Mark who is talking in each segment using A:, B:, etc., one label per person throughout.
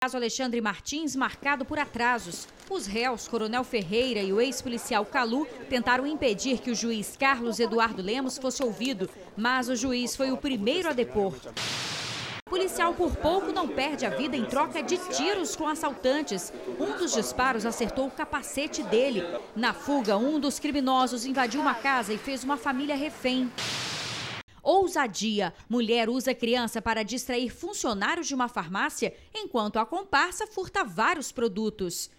A: Caso Alexandre Martins, marcado por atrasos. Os réus, Coronel Ferreira e o ex-policial Calu, tentaram impedir que o juiz Carlos Eduardo Lemos fosse ouvido, mas o juiz foi o primeiro a depor. O policial por pouco não perde a vida em troca de tiros com assaltantes. Um dos disparos acertou o capacete dele. Na fuga, um dos criminosos invadiu uma casa e fez uma família refém. Ousadia. Mulher usa criança para distrair funcionários de uma farmácia, enquanto a comparsa furta vários produtos.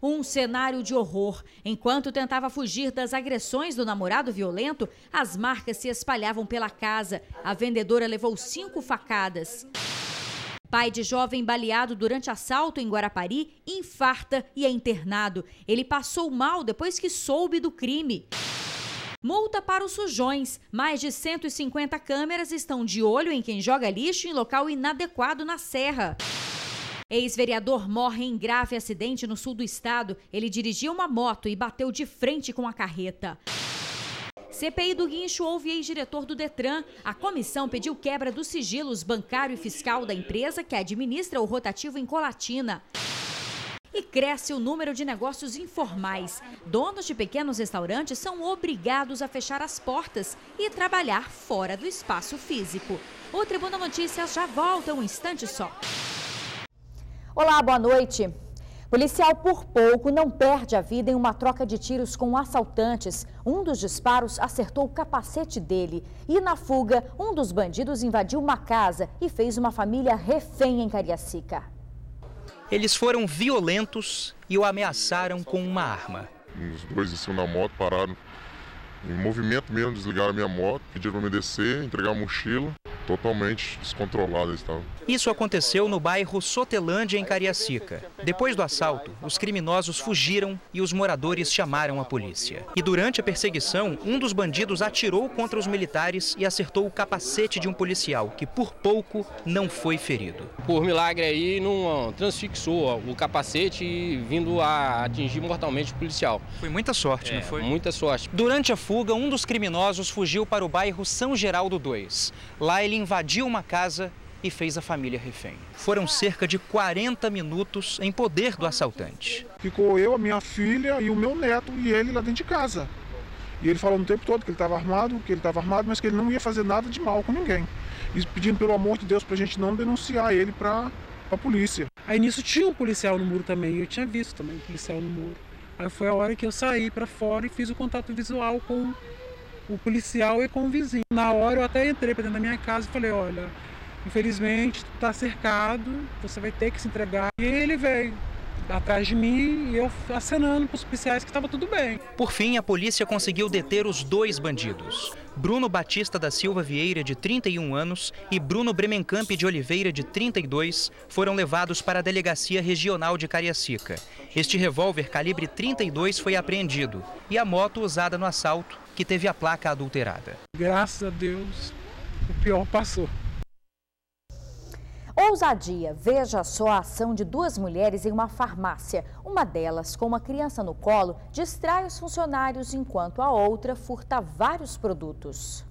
A: Um cenário de horror. Enquanto tentava fugir das agressões do namorado violento, as marcas se espalhavam pela casa. A vendedora levou 5 facadas. Pai de jovem baleado durante assalto em Guarapari infarta e é internado. Ele passou mal depois que soube do crime. Multa para os sujões. Mais de 150 câmeras estão de olho em quem joga lixo em local inadequado na Serra. Ex-vereador morre em grave acidente no sul do estado. Ele dirigia uma moto e bateu de frente com a carreta. CPI do guincho houve ex-diretor do Detran. A comissão pediu quebra dos sigilos bancário e fiscal da empresa que administra o rotativo em Colatina. E cresce o número de negócios informais. Donos de pequenos restaurantes são obrigados a fechar as portas e trabalhar fora do espaço físico. O Tribuna Notícias já volta um instante só.
B: Olá, boa noite. Policial por pouco não perde a vida em uma troca de tiros com assaltantes. Um dos disparos acertou o capacete dele. E na fuga, um dos bandidos invadiu uma casa e fez uma família refém em Cariacica.
C: Eles foram violentos e o ameaçaram com uma arma.
D: Os dois em cima da moto pararam, em movimento mesmo, desligaram a minha moto, pediram para me descer, entregar a mochila. Totalmente descontrolado eles estavam.
C: Isso aconteceu no bairro Sotelândia, em Cariacica. Depois do assalto, os criminosos fugiram e os moradores chamaram a polícia. E durante a perseguição, um dos bandidos atirou contra os militares e acertou o capacete de um policial, que por pouco não foi ferido.
E: Por milagre aí, não transfixou o capacete, vindo a atingir mortalmente o policial.
C: Foi muita sorte, não foi?
E: Muita sorte.
C: Durante a fuga, um dos criminosos fugiu para o bairro São Geraldo II. Lá ele invadiu uma casa e fez a família refém. Foram cerca de 40 minutos em poder do assaltante.
F: Ficou eu, a minha filha e o meu neto e ele lá dentro de casa. E ele falou o tempo todo que ele estava armado, mas que ele não ia fazer nada de mal com ninguém. E pedindo pelo amor de Deus pra gente não denunciar ele pra polícia.
G: Aí nisso tinha um policial no muro também, eu tinha visto também um policial no muro. Aí foi a hora que eu saí pra fora e fiz o contato visual com o policial e com o vizinho. Na hora eu até entrei para dentro da minha casa e falei, olha, infelizmente está cercado, você vai ter que se entregar. E ele veio atrás de mim e eu acenando para os policiais que estava tudo bem.
C: Por fim, a polícia conseguiu deter os 2 bandidos. Bruno Batista da Silva Vieira, de 31 anos, e Bruno Bremencamp de Oliveira, de 32, foram levados para a Delegacia Regional de Cariacica. Este revólver calibre 32 foi apreendido e a moto usada no assalto, que teve a placa adulterada.
G: Graças a Deus, o pior passou.
B: Ousadia. Veja só a ação de 2 mulheres em uma farmácia. Uma delas, com uma criança no colo, distrai os funcionários enquanto a outra furta vários produtos.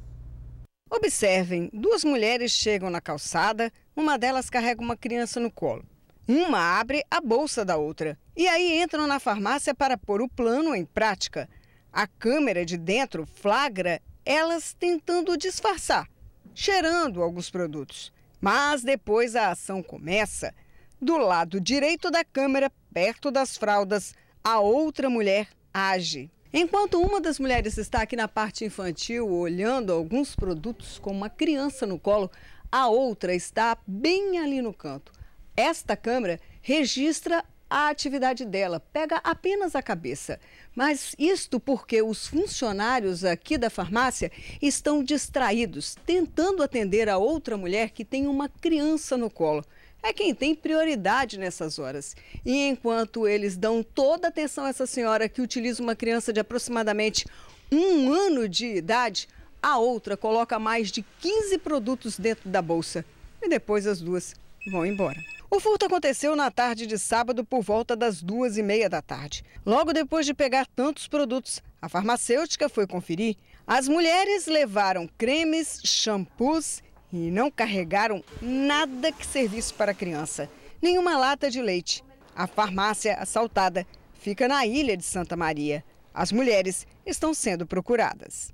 H: Observem, 2 mulheres chegam na calçada, uma delas carrega uma criança no colo. Uma abre a bolsa da outra e aí entram na farmácia para pôr o plano em prática. A câmera de dentro flagra elas tentando disfarçar, cheirando alguns produtos. Mas depois a ação começa. Do lado direito da câmera, perto das fraldas, a outra mulher age. Enquanto uma das mulheres está aqui na parte infantil, olhando alguns produtos com uma criança no colo, a outra está bem ali no canto. Esta câmera registra a atividade dela, pega apenas a cabeça. Mas isto porque os funcionários aqui da farmácia estão distraídos, tentando atender a outra mulher que tem uma criança no colo. É quem tem prioridade nessas horas. E enquanto eles dão toda a atenção a essa senhora que utiliza uma criança de aproximadamente 1 ano de idade, a outra coloca mais de 15 produtos dentro da bolsa. E depois as 2 vão embora. O furto aconteceu na tarde de sábado por volta das 2h30 da tarde. Logo depois de pegar tantos produtos, a farmacêutica foi conferir. As mulheres levaram cremes, shampoos e não carregaram nada que servisse para a criança. nenhuma lata de leite. A farmácia assaltada fica na ilha de Santa Maria. As mulheres estão sendo procuradas.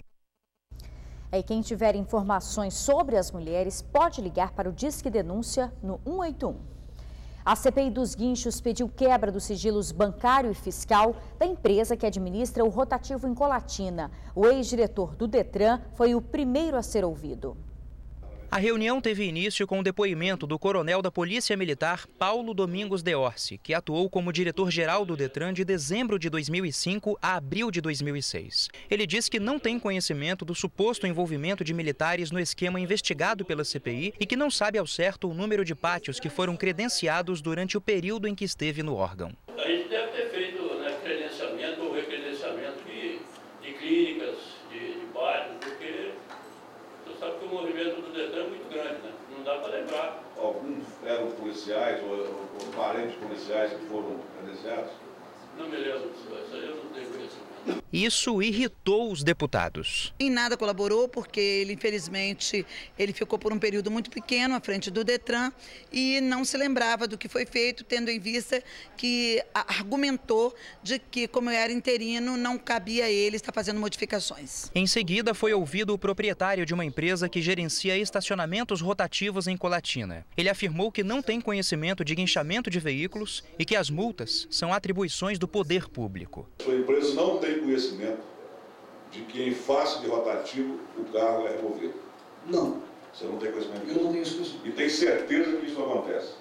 B: E quem tiver informações sobre as mulheres pode ligar para o Disque Denúncia no 181. A CPI dos guinchos pediu quebra dos sigilos bancário e fiscal da empresa que administra o rotativo em Colatina. O ex-diretor do Detran foi o primeiro a ser ouvido.
C: A reunião teve início com o depoimento do coronel da Polícia Militar, Paulo Domingos de Orsi, que atuou como diretor-geral do Detran de dezembro de 2005 a abril de 2006. Ele diz que não tem conhecimento do suposto envolvimento de militares no esquema investigado pela CPI e que não sabe ao certo o número de pátios que foram credenciados durante o período em que esteve no órgão.
I: A gente deve ter feito, né, credenciamento ou recredenciamento de clínicas, de pátios, porque você sabe que o movimento do Detran é muito grande, né? Não dá para lembrar.
J: Alguns eram policiais ou parentes policiais que foram credenciados?
I: Não me lembro disso, isso aí eu não tenho conhecimento.
C: Isso irritou os deputados.
K: Em nada colaborou, porque ele, infelizmente, ele ficou por um período muito pequeno à frente do Detran e não se lembrava do que foi feito, tendo em vista que argumentou de que, como era interino, não cabia a ele estar fazendo modificações.
C: Em seguida, foi ouvido o proprietário de uma empresa que gerencia estacionamentos rotativos em Colatina. Ele afirmou que não tem conhecimento de guinchamento de veículos e que as multas são atribuições do poder público.
J: A empresa não tem conhecimento de que em face de rotativo o carro é removido?
L: Não.
J: Você não tem conhecimento disso?
L: Eu não tenho esse conhecimento.
J: E tem certeza que isso acontece?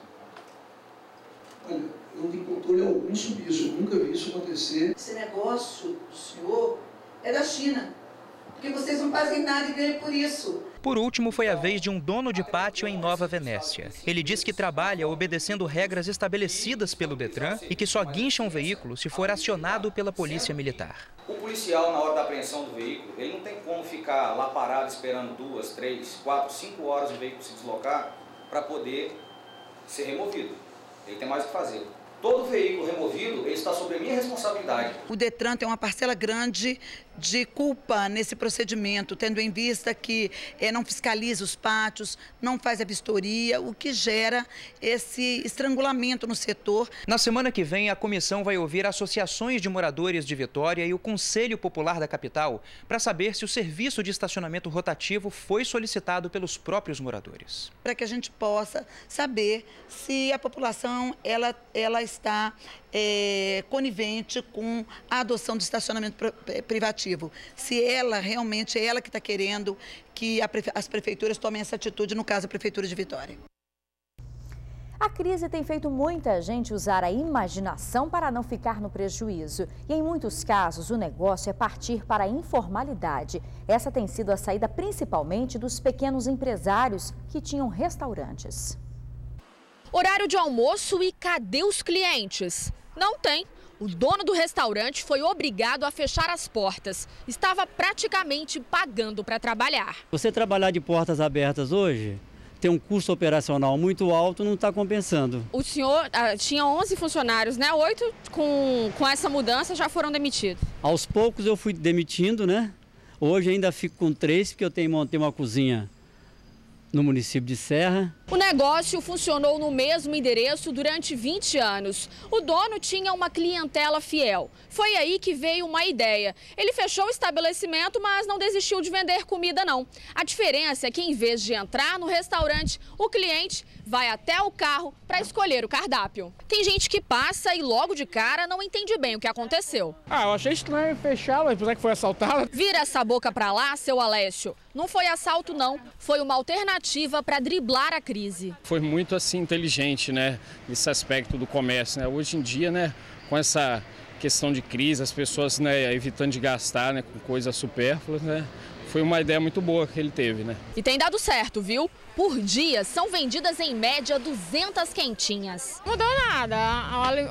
L: Olha, eu não tenho controle algum sobre isso, eu nunca vi isso acontecer.
K: Esse negócio do senhor é da China, porque vocês não fazem nada e ganham por isso.
C: Por último, foi a vez de um dono de pátio em Nova Venécia. Ele diz que trabalha obedecendo regras estabelecidas pelo Detran e que só guincha um veículo se for acionado pela Polícia Militar.
M: O policial, na hora da apreensão do veículo, ele não tem como ficar lá parado esperando 2, 3, 4, 5 horas o veículo se deslocar para poder ser removido. Ele tem mais o que fazer. Todo veículo removido, ele está sob a minha responsabilidade.
K: O Detran tem uma parcela grande de culpa nesse procedimento, tendo em vista que não fiscaliza os pátios, não faz a vistoria, o que gera esse estrangulamento no setor.
C: Na semana que vem, a comissão vai ouvir associações de moradores de Vitória e o Conselho Popular da capital para saber se o serviço de estacionamento rotativo foi solicitado pelos próprios moradores.
K: Para que a gente possa saber se a população ela está conivente com a adoção do estacionamento privativo. Se ela realmente é ela que está querendo que as prefeituras tomem essa atitude, no caso a Prefeitura de Vitória.
B: A crise tem feito muita gente usar a imaginação para não ficar no prejuízo. E em muitos casos o negócio é partir para a informalidade. Essa tem sido a saída principalmente dos pequenos empresários que tinham restaurantes.
N: Horário de almoço e cadê os clientes? Não tem. O dono do restaurante foi obrigado a fechar as portas. Estava praticamente pagando para trabalhar.
O: Você trabalhar de portas abertas hoje, tem um custo operacional muito alto, não está compensando.
N: O senhor tinha 11 funcionários, né? 8 com essa mudança já foram demitidos.
O: Aos poucos eu fui demitindo, né? Hoje ainda fico com 3, porque eu montei uma cozinha no município de Serra.
N: O negócio funcionou no mesmo endereço durante 20 anos. O dono tinha uma clientela fiel. Foi aí que veio uma ideia. Ele fechou o estabelecimento, mas não desistiu de vender comida, não. A diferença é que, em vez de entrar no restaurante, o cliente vai até o carro para escolher o cardápio. Tem gente que passa e logo de cara não entende bem o que aconteceu.
P: Eu achei estranho fechar, mas apesar que foi assaltado.
N: Vira essa boca para lá, seu Alessio. Não foi assalto, não. Foi uma alternativa para driblar a crise.
E: Foi muito assim inteligente, né, nesse aspecto do comércio, né? Hoje em dia, né, com essa questão de crise, as pessoas, né, evitando de gastar, né, com coisas supérfluas, né? Foi uma ideia muito boa que ele teve, né?
N: E tem dado certo, viu? Por dia são vendidas em média 200 quentinhas.
Q: Não mudou nada.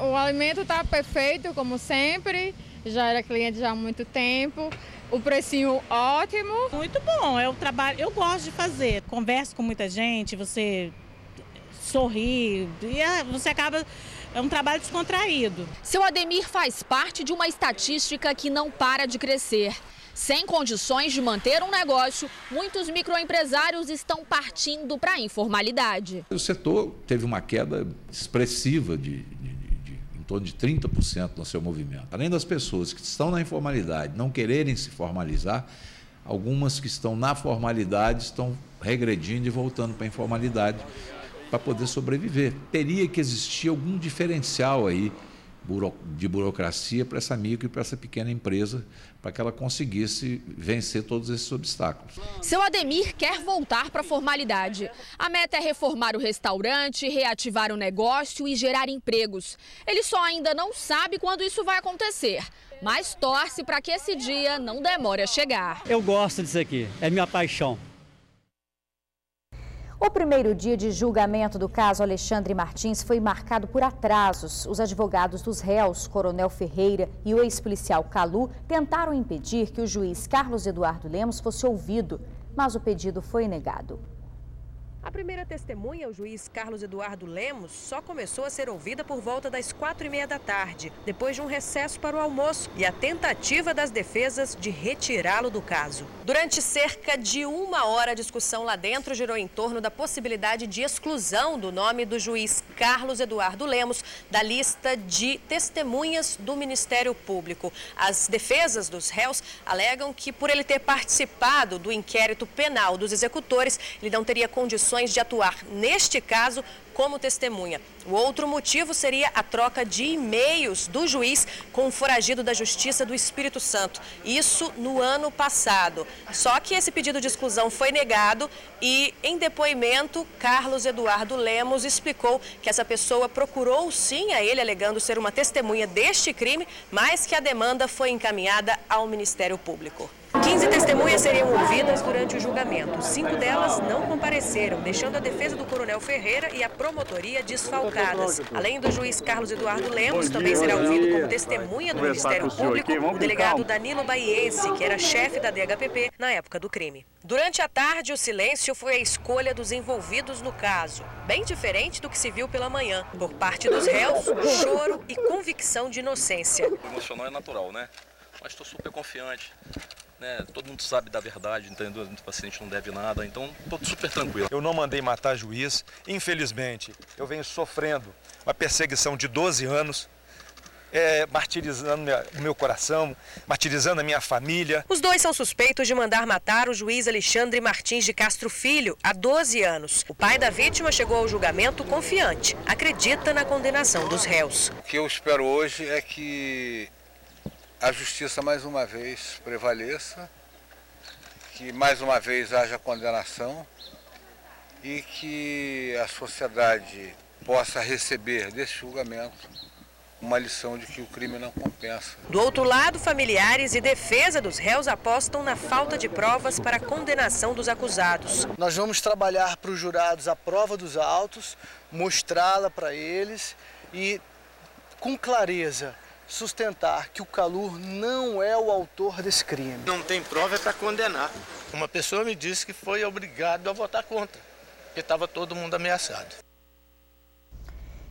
Q: O alimento está perfeito, como sempre. Já era cliente já há muito tempo. O precinho ótimo.
R: Muito bom, é o trabalho, eu gosto de fazer. Converso com muita gente, você sorri e você acaba... É um trabalho descontraído.
N: Seu Ademir faz parte de uma estatística que não para de crescer. Sem condições de manter um negócio, muitos microempresários estão partindo para a informalidade.
S: O setor teve uma queda expressiva em torno de 30% no seu movimento. Além das pessoas que estão na informalidade não quererem se formalizar, algumas que estão na formalidade estão regredindo e voltando para a informalidade para poder sobreviver. Teria que existir algum diferencial aí de burocracia para essa micro e para essa pequena empresa, para que ela conseguisse vencer todos esses obstáculos.
N: Seu Ademir quer voltar para a formalidade. A meta é reformar o restaurante, reativar o negócio e gerar empregos. Ele só ainda não sabe quando isso vai acontecer, mas torce para que esse dia não demore a chegar.
O: Eu gosto disso aqui, é minha paixão.
B: O primeiro dia de julgamento do caso Alexandre Martins foi marcado por atrasos. Os advogados dos réus, Coronel Ferreira e o ex-policial Calu, tentaram impedir que o juiz Carlos Eduardo Lemos fosse ouvido, mas o pedido foi negado.
T: A primeira testemunha, o juiz Carlos Eduardo Lemos, só começou a ser ouvida por volta das 4h30 da tarde, depois de um recesso para o almoço e a tentativa das defesas de retirá-lo do caso. Durante cerca de 1 hora, a discussão lá dentro girou em torno da possibilidade de exclusão do nome do juiz Carlos Eduardo Lemos da lista de testemunhas do Ministério Público. As defesas dos réus alegam que, por ele ter participado do inquérito penal dos executores, ele não teria condições de atuar, neste caso, como testemunha. O outro motivo seria a troca de e-mails do juiz com o foragido da Justiça do Espírito Santo. Isso no ano passado. Só que esse pedido de exclusão foi negado e, em depoimento, Carlos Eduardo Lemos explicou que essa pessoa procurou sim a ele, alegando ser uma testemunha deste crime, mas que a demanda foi encaminhada ao Ministério Público. 15 testemunhas seriam ouvidas durante o julgamento. 5 delas não compareceram, deixando a defesa do Coronel Ferreira e a promotoria desfalcadas. Além do juiz Carlos Eduardo Lemos, também será ouvido como testemunha do Ministério Público o delegado Danilo Baiense, que era chefe da DHPP na época do crime. Durante a tarde, o silêncio foi a escolha dos envolvidos no caso. Bem diferente do que se viu pela manhã. Por parte dos réus, choro e convicção de inocência.
U: O emocional é natural, né? Mas estou super confiante. Né? Todo mundo sabe da verdade, entendeu? O paciente não deve nada, então estou super tranquilo.
V: Eu não mandei matar juiz, infelizmente eu venho sofrendo uma perseguição de 12 anos, martirizando o meu coração, martirizando a minha família.
T: Os dois são suspeitos de mandar matar o juiz Alexandre Martins de Castro Filho há 12 anos. O pai da vítima chegou ao julgamento confiante, acredita na condenação dos réus.
W: O que eu espero hoje é que a justiça mais uma vez prevaleça, que mais uma vez haja condenação e que a sociedade possa receber desse julgamento uma lição de que o crime não compensa.
T: Do outro lado, familiares e defesa dos réus apostam na falta de provas para a condenação dos acusados.
X: Nós vamos trabalhar para os jurados a prova dos autos, mostrá-la para eles e, com clareza, sustentar que o Calu não é o autor desse crime.
Y: Não tem prova para condenar. Uma pessoa me disse que foi obrigado a votar contra, porque estava todo mundo ameaçado.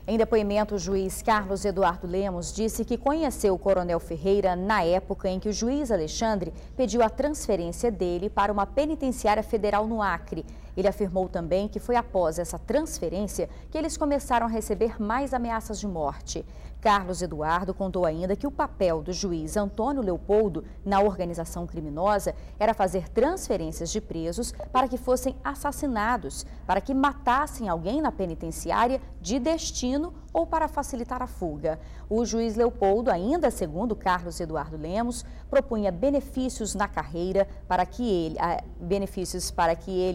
B: Em depoimento, o juiz Carlos Eduardo Lemos disse que conheceu o Coronel Ferreira na época em que o juiz Alexandre pediu a transferência dele para uma penitenciária federal no Acre. Ele afirmou também que foi após essa transferência que eles começaram a receber mais ameaças de morte. Carlos Eduardo contou ainda que o papel do juiz Antônio Leopoldo na organização criminosa era fazer transferências de presos para que fossem assassinados, para que matassem alguém na penitenciária de destino ou para facilitar a fuga. O juiz Leopoldo, ainda segundo Carlos Eduardo Lemos, propunha benefícios na carreira para que ele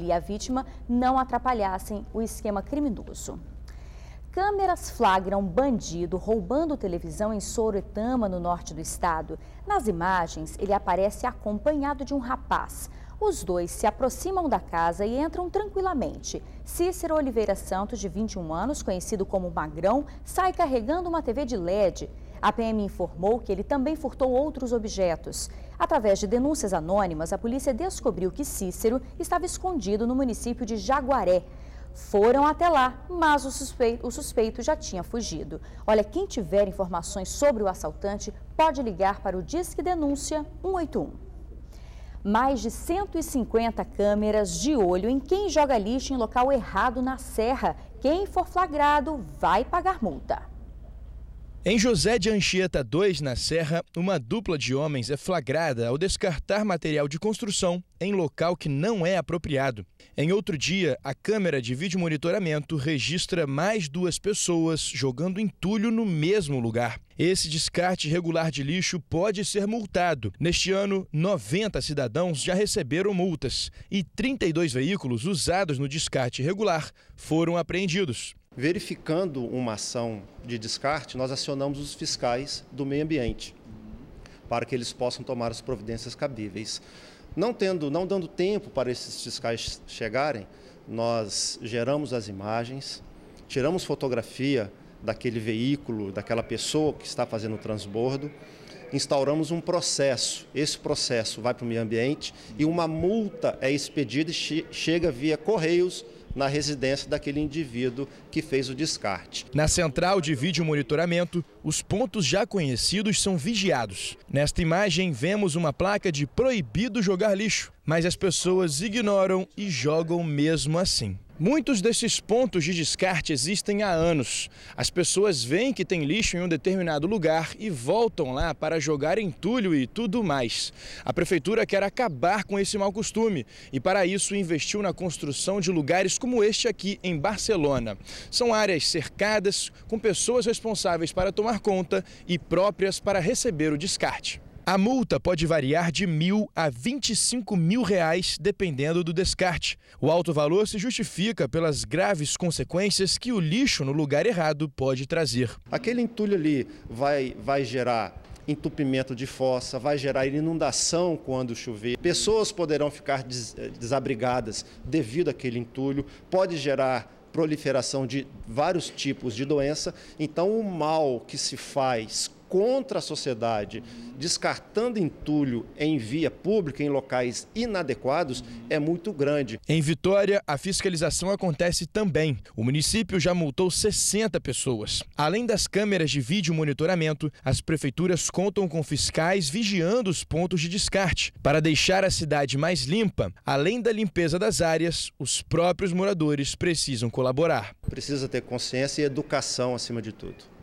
B: e a vítima não atrapalhassem o esquema criminoso. Câmeras flagram bandido roubando televisão em Soroitama, no norte do estado. Nas imagens, ele aparece acompanhado de um rapaz. Os dois se aproximam da casa e entram tranquilamente. Cícero Oliveira Santos, de 21 anos, conhecido como Magrão, sai carregando uma TV de LED. A PM informou que ele também furtou outros objetos. Através de denúncias anônimas, a polícia descobriu que Cícero estava escondido no município de Jaguaré. Foram até lá, mas o suspeito já tinha fugido. Olha, quem tiver informações sobre o assaltante pode ligar para o Disque Denúncia 181. Mais de 150 câmeras de olho em quem joga lixo em local errado na Serra. Quem for flagrado vai pagar multa.
A: Em José de Anchieta 2, na Serra, uma dupla de homens é flagrada ao descartar material de construção em local que não é apropriado. Em outro dia, a câmera de vídeo monitoramento registra mais 2 pessoas jogando entulho no mesmo lugar. Esse descarte irregular de lixo pode ser multado. Neste ano, 90 cidadãos já receberam multas e 32 veículos usados no descarte irregular foram apreendidos.
D: Verificando uma ação de descarte, nós acionamos os fiscais do meio ambiente para que eles possam tomar as providências cabíveis. Não dando tempo para esses fiscais chegarem, nós geramos as imagens, tiramos fotografia daquele veículo, daquela pessoa que está fazendo o transbordo, instauramos um processo. Esse processo vai para o meio ambiente e uma multa é expedida e chega via correios na residência daquele indivíduo que fez o descarte.
A: Na central de vídeo monitoramento, os pontos já conhecidos são vigiados. Nesta imagem, vemos uma placa de proibido jogar lixo, mas as pessoas ignoram e jogam mesmo assim. Muitos desses pontos de descarte existem há anos. As pessoas veem que tem lixo em um determinado lugar e voltam lá para jogar entulho e tudo mais. A prefeitura quer acabar com esse mau costume e, para isso, investiu na construção de lugares como este aqui em Barcelona. São áreas cercadas, com pessoas responsáveis para tomar conta e próprias para receber o descarte. A multa pode variar de R$1.000 a R$25.000, dependendo do descarte. O alto valor se justifica pelas graves consequências que o lixo no lugar errado pode trazer.
D: Aquele entulho ali vai gerar entupimento de fossa, vai gerar inundação quando chover. Pessoas poderão ficar desabrigadas devido àquele entulho, pode gerar proliferação de vários tipos de doença. Então, o mal que se faz contra a sociedade, descartando entulho em via pública, em locais inadequados, é muito grande.
A: Em Vitória, a fiscalização acontece também. O município já multou 60 pessoas. Além das câmeras de vídeo monitoramento, as prefeituras contam com fiscais vigiando os pontos de descarte. Para deixar a cidade mais limpa, além da limpeza das áreas, os próprios moradores precisam colaborar.
D: Precisa ter consciência e educação acima de tudo.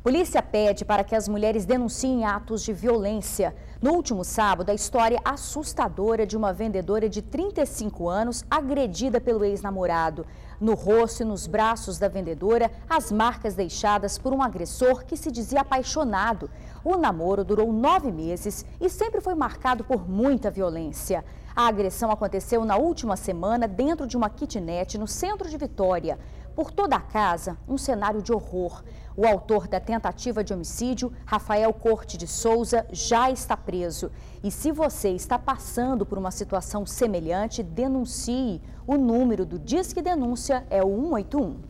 B: Polícia pede para que as mulheres denunciem atos de violência. No último sábado, a história assustadora de uma vendedora de 35 anos agredida pelo ex-namorado. No rosto e nos braços da vendedora, as marcas deixadas por um agressor que se dizia apaixonado. O namoro durou 9 meses e sempre foi marcado por muita violência. A agressão aconteceu na última semana dentro de uma kitnet no centro de Vitória. Por toda a casa, um cenário de horror. O autor da tentativa de homicídio, Rafael Corte de Souza, já está preso. E se você está passando por uma situação semelhante, denuncie. O número do Disque Denúncia é o 181.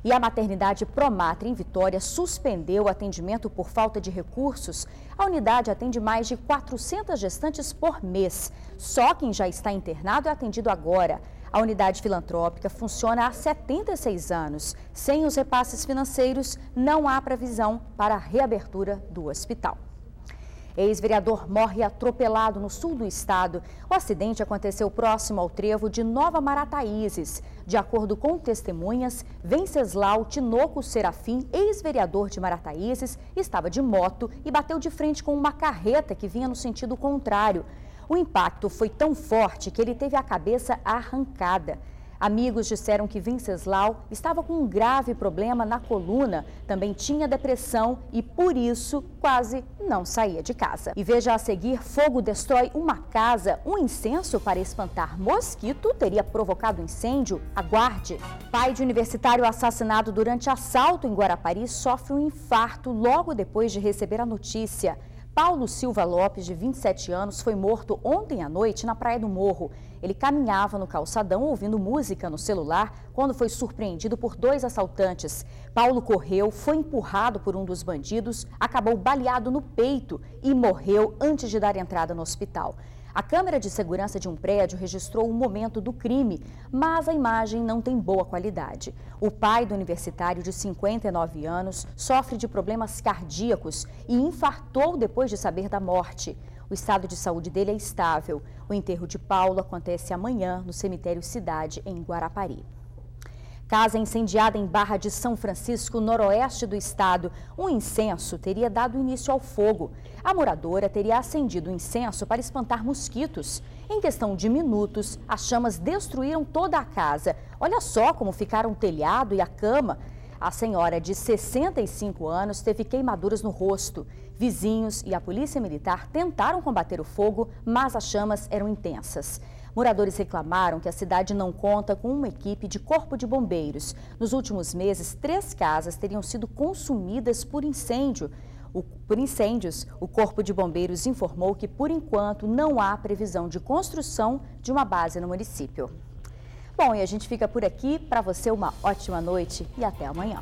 B: E a maternidade Promatre, em Vitória, suspendeu o atendimento por falta de recursos. A unidade atende mais de 400 gestantes por mês. Só quem já está internado é atendido agora. A unidade filantrópica funciona há 76 anos. Sem os repasses financeiros, não há previsão para a reabertura do hospital. Ex-vereador morre atropelado no sul do estado. O acidente aconteceu próximo ao trevo de Nova Marataízes. De acordo com testemunhas, Venceslau Tinoco Serafim, ex-vereador de Marataízes, estava de moto e bateu de frente com uma carreta que vinha no sentido contrário. O impacto foi tão forte que ele teve a cabeça arrancada. Amigos disseram que Venceslau estava com um grave problema na coluna, também tinha depressão e, por isso, quase não saía de casa. E veja a seguir, fogo destrói uma casa. Um incenso para espantar mosquito teria provocado incêndio? Aguarde! Pai de universitário assassinado durante assalto em Guarapari sofre um infarto logo depois de receber a notícia. Paulo Silva Lopes, de 27 anos, foi morto ontem à noite na Praia do Morro. Ele caminhava no calçadão ouvindo música no celular quando foi surpreendido por 2 assaltantes. Paulo correu, foi empurrado por um dos bandidos, acabou baleado no peito e morreu antes de dar entrada no hospital. A câmera de segurança de um prédio registrou o momento do crime, mas a imagem não tem boa qualidade. O pai do universitário, de 59 anos, sofre de problemas cardíacos e infartou depois de saber da morte. O estado de saúde dele é estável. O enterro de Paulo acontece amanhã no cemitério Cidade, em Guarapari. Casa incendiada em Barra de São Francisco, noroeste do estado. Um incenso teria dado início ao fogo. A moradora teria acendido o incenso para espantar mosquitos. Em questão de minutos, as chamas destruíram toda a casa. Olha só como ficaram o telhado e a cama. A senhora de 65 anos teve queimaduras no rosto. Vizinhos e a polícia militar tentaram combater o fogo, mas as chamas eram intensas. Moradores reclamaram que a cidade não conta com uma equipe de corpo de bombeiros. Nos últimos meses, 3 casas teriam sido consumidas por incêndios. O Corpo de Bombeiros informou que, por enquanto, não há previsão de construção de uma base no município. Bom, e a gente fica por aqui. Para você, uma ótima noite e até amanhã.